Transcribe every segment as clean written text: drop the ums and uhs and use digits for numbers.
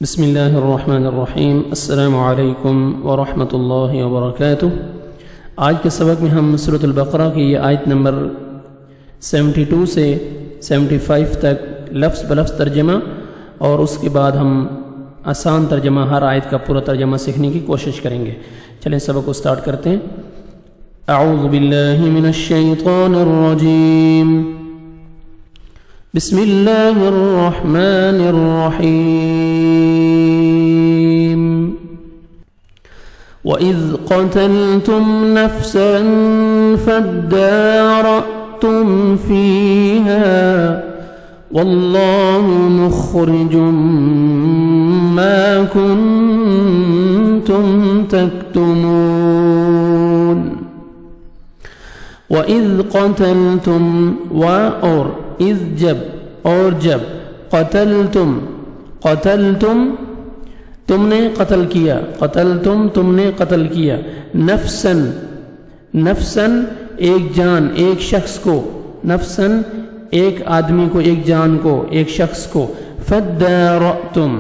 بسم اللہ الرحمن الرحیم۔ السلام علیکم ورحمۃ اللہ وبرکاتہ۔ آج کے سبق میں ہم سورۃ البقرہ کی یہ آیت نمبر 72 سے 75 تک لفظ بلفظ ترجمہ اور اس کے بعد ہم آسان ترجمہ ہر آیت کا پورا ترجمہ سیکھنے کی کوشش کریں گے۔ چلیں سبق کو سٹارٹ کرتے ہیں۔ اعوذ باللہ من الشیطان الرجیم، بسم اللہ الرحمن الرحیم۔ وَإِذْ قَتَلْتُمْ نَفْسًا فَادَّارَأْتُمْ فِيهَا وَاللَّهُ مُخْرِجٌ مَا كُنْتُمْ تَكْتُمُونَ۔ وَإِذْ قَتَلْتُمْ اور اذ جب اور جب قتلتم تم نے قتل کیا، تم نے قتل کیا، نفسا ایک جان، ایک شخص کو، نفسا ایک آدمی کو، ایک جان کو، ایک شخص کو، فدارأتم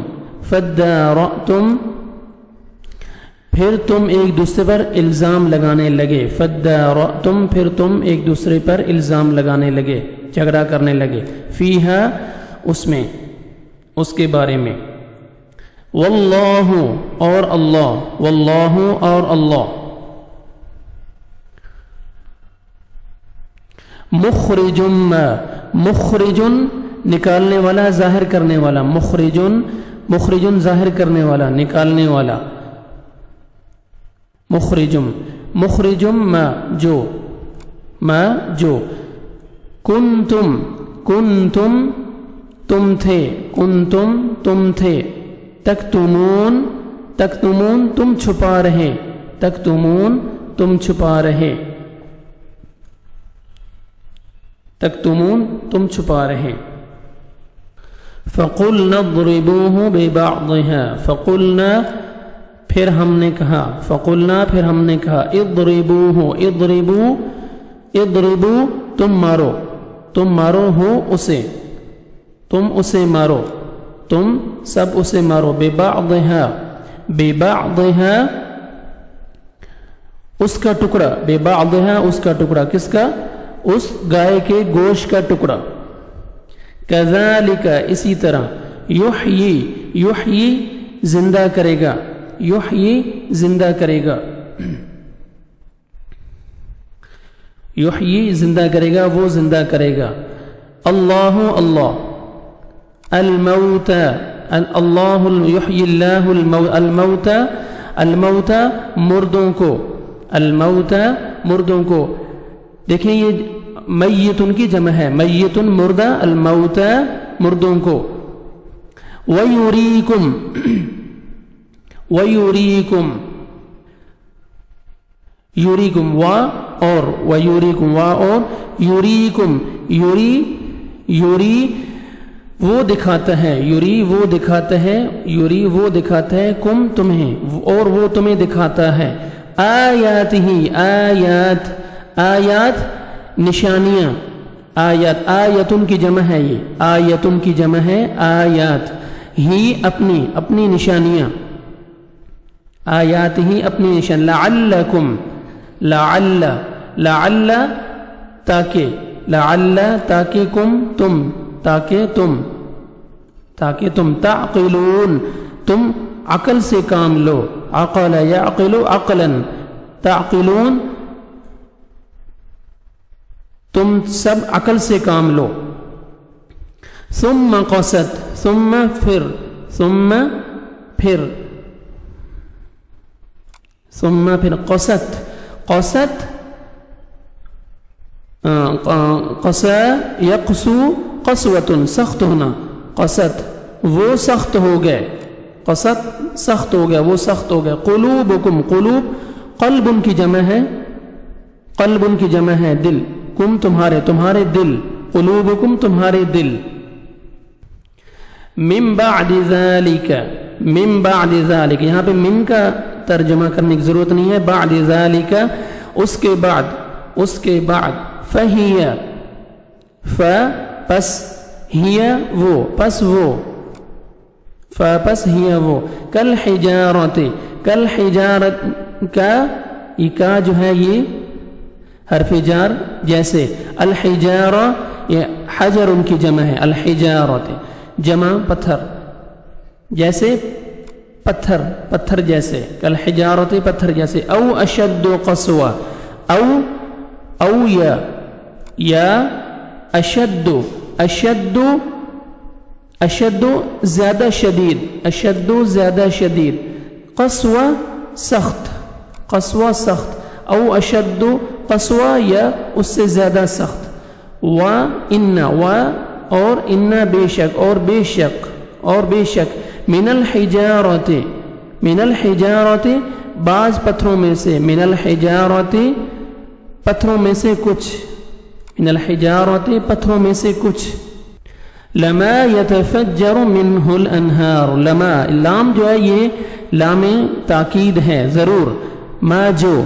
پھر تم ایک دوسرے پر الزام لگانے لگے، فدارأتم پھر تم ایک دوسرے پر الزام لگانے لگے، جھگڑا کرنے لگے، فیہا اس میں، اس کے بارے میں، واللہ اور اللہ، واللہ اور اللہ، مخرجن نکالنے والا، ظاہر کرنے والا، مخرجن ظاہر کرنے والا، نکالنے والا، مخرجم ما جو کنتم تم تھے تکتمون تم چھپا رہے، فقلنا اضربوه ببعضها فقلنا پھر ہم نے کہا اضربو تم مارو ہو اسے، تم اسے مارو، تم سب اسے مارو، ببعضها اس کا ٹکڑا، ببعضها اس کا ٹکڑا، کس کا؟ اس گائے کے گوشت کا ٹکڑا، کذالک اسی طرح، یحیی زندہ کرے گا، زندہ کرے گا وہ زندہ کرے گا، اللہ الموتى اللہ یحیی اللہ الموتى مردوں کو، دیکھیں یہ میتن کی جمع ہے، میتن مردہ، الموتى مردوں کو، ویریکم یوری وہ دکھاتا ہے، کم تمہیں، اور وہ تمہیں دکھاتا ہے، آیات نشانیاں، آیتن کی جمع ہے، یہ آیتن کی جمع ہے، آیات ہی اپنی نشانیاں، آیات ہی اپنی نشان، لعل تاکہ تم تعقلون تم عقل سے کام لو، عقل یعقل عقلا، تعقلون تم سب عقل سے کام لو، ثم پھر قست قسا یقسو قسوۃ سخت ہونا، قست وہ سخت ہو گئے، قلوبکم قلب کی جمع ہے، دل، کم تمہارے دل، قلوبکم تمہارے دل، من بعد ذالک یہاں پہ من کا ترجمہ کرنے کی ضرورت نہیں ہے، بعد ذالک اس کے بعد فہی پس ہی وہ فپس ہی وہ کل حجارت کل حجارت کا جو ہے یہ حرف جار جیسے الحجارہ یہ حجر ان کی جمع ہے الحجارت جمع پتھر جیسے پتھر پتھر جیسے کل حجارت پتھر جیسے او اشد قسوہ او یا اشد اشد اشد زیادہ شدید اشد زیادہ شدید قسوہ سخت قسوہ سخت او اشد قسوہ یا اس سے زیادہ سخت و ان اور ان بے شک اور بے شک من الحجارت بعض پتھروں میں سے من الحجارت پتھروں میں سے کچھ من الحجارت پتھروں میں سے کچھ لما يتفجر منه الانہار لما لام جو ہے یہ لام تاکید ہے ضرور ما جو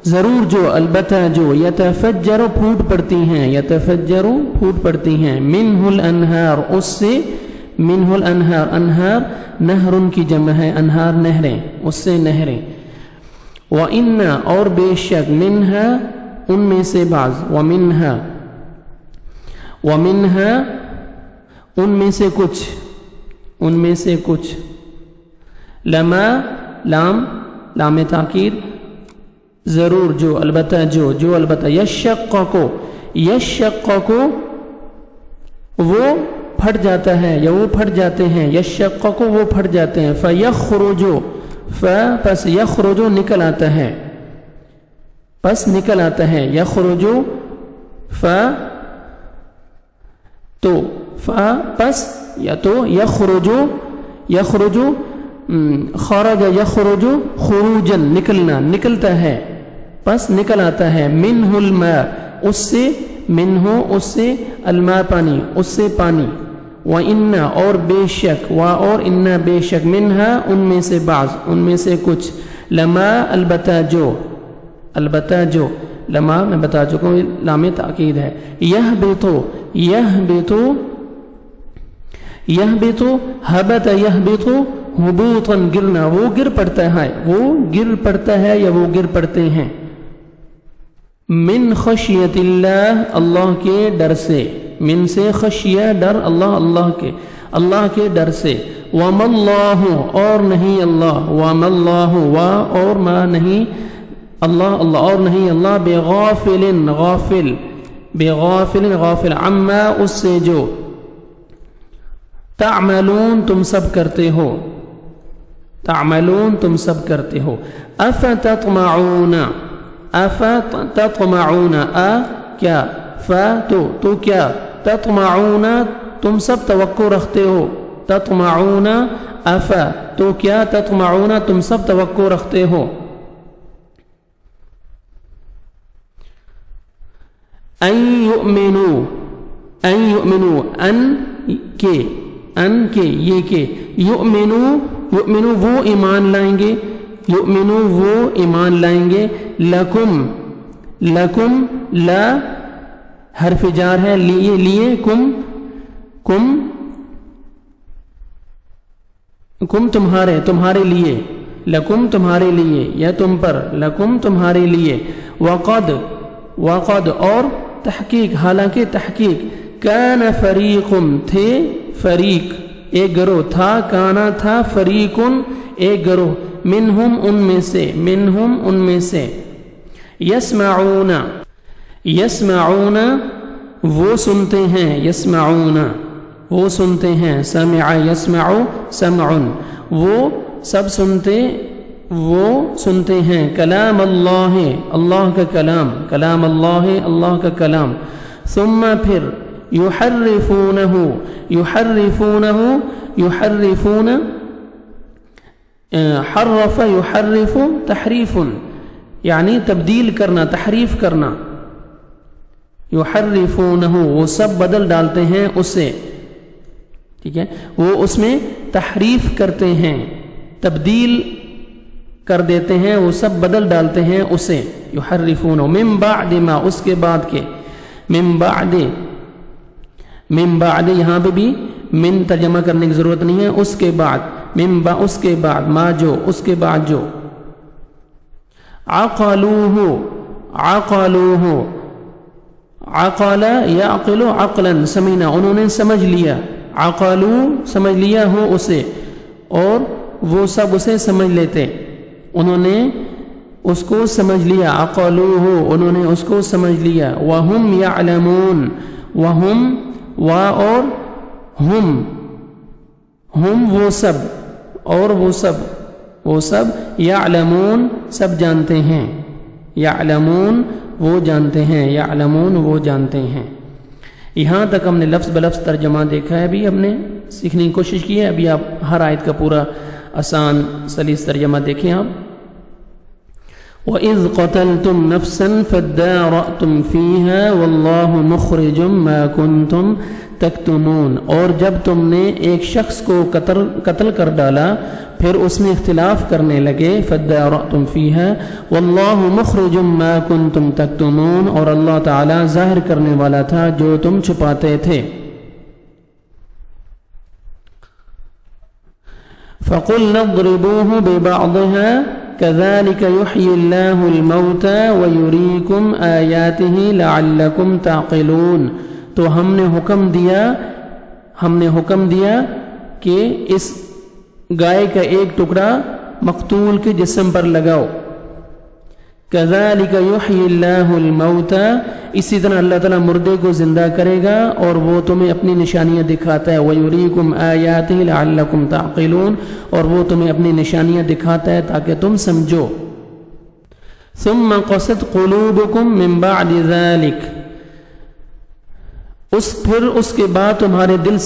ضرور جو البتہ جو یتفجر پھوٹ پڑتی ہیں یتفجر پھوٹ پڑتی ہیں منہ الانہار اس سے منہ الانہار انہار نہر ان کی جمع ہے انہار نہریں اس سے نہریں وَإِنَّ اور بے شک منہا ان میں سے بعض وَمِنْهَا ان میں سے کچھ لما لام تاکید ضرور جو البتہ جو البتہ یشقق وہ پھٹ جاتا ہے یا وہ پھٹ جاتے ہیں یشقق وہ پھٹ جاتے ہیں فیخرج پس یخرج نکل آتا ہے پس نکل آتا ہے یخرج پس یا تو یخرج خرج یخرج خروجا نکلنا نکلتا ہے پس نکل آتا ہے منہ الماء اس سے الماء پانی اس سے پانی وَإِنَّ اور بے شک اور ان بے شک منہا ان میں سے بعض ان میں سے کچھ لما البتہ جو لما میں بتا چکا ہوں لام تاکید ہے یہبطو حبت یہبطو حبوطا گرنا وہ گر پڑتا ہے یا وہ گر پڑتے ہیں من خشیت اللہ کے ڈر سے من سے خشیہ ڈر اللہ کے ڈر سے وَمَا اللَّهُ اور نہیں اللہ وَمَا اللَّهُ اور ما نہیں اللہ اور نہیں اللہ غافل عما اس سے جو تعملون تم سب کرتے ہو افتطمعون کیا تو کیا تطمعون تم سب توقع رکھتے ہو تطمعون تو کیا تطمعون تم سب توقع رکھتے ہو ان یؤمنوا ان کے یہ کہ یؤمنوا وہ ایمان لائیں گے لکم لا حرف جار ہے لیے کم تمہارے لیے لکم تمہارے لیے یا تم پر لکم تمہارے لیے وقد اور تحقیق حالانکہ تحقیق کان فریقم تھے فریق ایک گروہ تھا کانا تھا فریقن ایک گروہ منہم ان میں سے یسمعون وہ سنتے ہیں سمع یسمع سمعن وہ سب سنتے ہیں کلام اللہ کا کلام ثم پھر یحرفون حرف یحرف تحریف یعنی تبدیل کرنا تحریف کرنا یحرفونہ وہ سب بدل ڈالتے ہیں اسے ٹھیک ہے وہ اس میں تحریف کرتے ہیں تبدیل کر دیتے ہیں وہ سب بدل ڈالتے ہیں اسے یحرفونہ من بعد ما اس کے بعد کے من بعد یہاں پہ بھی من ترجمہ کرنے کی ضرورت نہیں ہے، اس کے بعد، اس کے بعد، ما جو، اس کے بعد جو، عقلوہ، عقلوہ، عقل یعقل عقلا سمینا، انہوں نے سمجھ لیا، عقلو سمجھ لیا ہو اسے، اور وہ سب اسے سمجھ لیتے، انہوں نے اس کو سمجھ لیا، عقلوہ انہوں نے اس کو سمجھ لیا، وہم یعلمون، وہم اور ہم وہ سب، اور وہ سب یعلمون سب جانتے ہیں، یعلمون وہ جانتے ہیں، یعلمون وہ جانتے ہیں۔ یہاں تک ہم نے لفظ بلفظ ترجمہ دیکھا ہے، ابھی ہم نے سیکھنے کی کوشش کی ہے، ابھی آپ ہر آیت کا پورا آسان سلیس ترجمہ دیکھیں آپ۔ وَإِذْ قَتَلْتُمْ نَفْسًا فَادَّارَأْتُمْ فِيهَا وَاللَّهُ مُخْرِجٌ مَا كُنْتُمْ تَكْتُمُونَ، اور جب تم نے ایک شخص کو قتل کر ڈالا پھر اس میں اختلاف کرنے لگے، فَادَّارَأْتُمْ فِيهَا وَاللَّهُ مُخْرِجٌ مَا كُنْتُمْ تَكْتُمُونَ، اور اللہ تعالی ظاہر کرنے والا تھا جو تم چھپاتے تھے۔ فَقُلْنَا اضْرِبُوهُ بِبَعْضِهَا كَذَلِكَ يُحْيِي اللَّهُ الْمَوْتَى وَيُرِيكُمْ آيَاتِهِ لَعَلَّكُمْ تَعْقِلُونَ، تو ہم نے حکم دیا کہ اس گائے کا ایک ٹکڑا مقتول کے جسم پر لگاؤ، كَذَلِكَ يُحْيِي اللَّهُ الْمَوْتَى، اسی طرح اللہ تعالیٰ مردے کو زندہ کرے گا اور وہ تمہیں اپنی نشانیاں دکھاتا ہے، وَيُرِيكُمْ آيَاتِهِ لَعَلَّكُمْ تَعْقِلُونَ، اور وہ تمہیں اپنی نشانیاں دکھاتا ہے تاکہ تم سمجھو۔ ثُمَّ قَسَتْ قُلُوبُكُمْ مِنْ بَعْدِ ذَلِكَ، پھر اس کے بعد تمہارے دل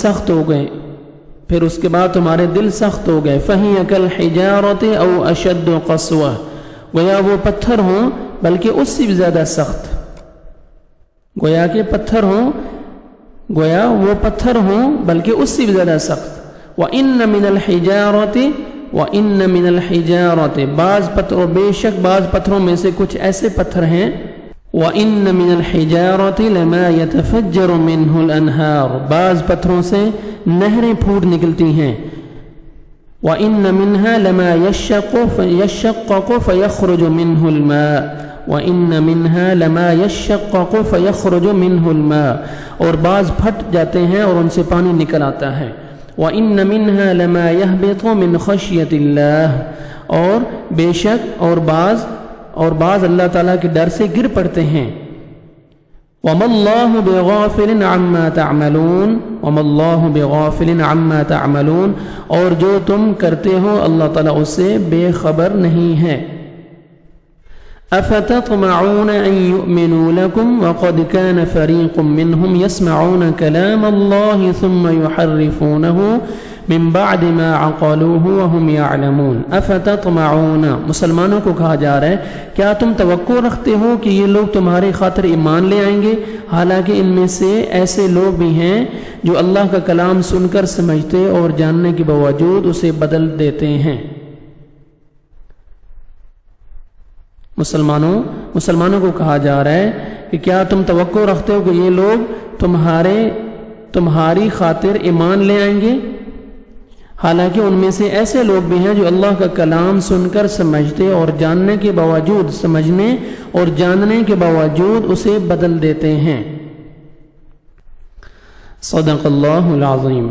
سخت ہو گئے، فَهِيَ كَالْحِجَارَةِ أَوْ أَشَدُّ قَسْوَةً، گویا وہ پتھر ہوں بلکہ اس سے بھی زیادہ سخت، گویا وہ پتھر ہوں بلکہ اس سے بھی زیادہ سخت۔ وَإِنَّ مِنَ الْحِجَارَةِ بعض پتھروں، بے شک بعض پتھروں میں سے کچھ ایسے پتھر ہیں، وَإِنَّ مِنَ الْحِجَارَةِ لَمَا يَتَفَجَّرُ مِنْهُ الْأَنْهَارُ بعض پتھروں سے نہریں پھوٹ نکلتی ہیں، وَإِنَّ مِنْهَا لَمَا يَشَّقَّقُ فَيَخْرُجُ مِنْهُ الْمَاءُ وَإِنَّ مِنْهَا لَمَا يَشَّقَّقُ فَيَخْرُجُ مِنْهُ الْمَاءُ، اور بعض پھٹ جاتے ہیں اور ان سے پانی نکل آتا ہے، وَإِنَّ مِنْهَا لَمَا يَهْبِطُ مِنْ خَشْيَةِ اللَّهِ، اور بے شک اور بعض اللہ تعالیٰ کے ڈر سے گر پڑتے ہیں، وَمَا اللَّهُ بِغَافِلٍ عَمَّا تَعْمَلُونَ وَمَا اللَّهُ بِغَافِلٍ عَمَّا تَعْمَلُونَ، اور جو تم کرتے ہو اللہ تعالیٰ اس سے بے خبر نہیں ہے۔ أَفَتَطْمَعُونَ أَن يُؤْمِنُوا لَكُمْ وَقَدْ كَانَ فَرِيقٌ مِّنْهُمْ يَسْمَعُونَ كَلَامَ اللَّهِ ثُمَّ يُحَرِّفُونَهُ من بعد ما عقلوه وهم يعلمون۔ افتطمعون، مسلمانوں کو کہا جا رہا ہے کیا تم توقع رکھتے ہو کہ یہ لوگ تمہارے خاطر ایمان لے آئیں گے، حالانکہ ان میں سے ایسے لوگ بھی ہیں جو اللہ کا کلام سن کر سمجھتے اور جاننے کے باوجود اسے بدل دیتے ہیں۔ مسلمانوں کو کہا جا رہا ہے کہ کیا تم توقع رکھتے ہو کہ یہ لوگ تمہاری خاطر ایمان لے آئیں گے، حالانکہ ان میں سے ایسے لوگ بھی ہیں جو اللہ کا کلام سن کر سمجھتے اور جاننے کے باوجود، سمجھنے اور جاننے کے باوجود اسے بدل دیتے ہیں۔ صدق اللہ العظیم۔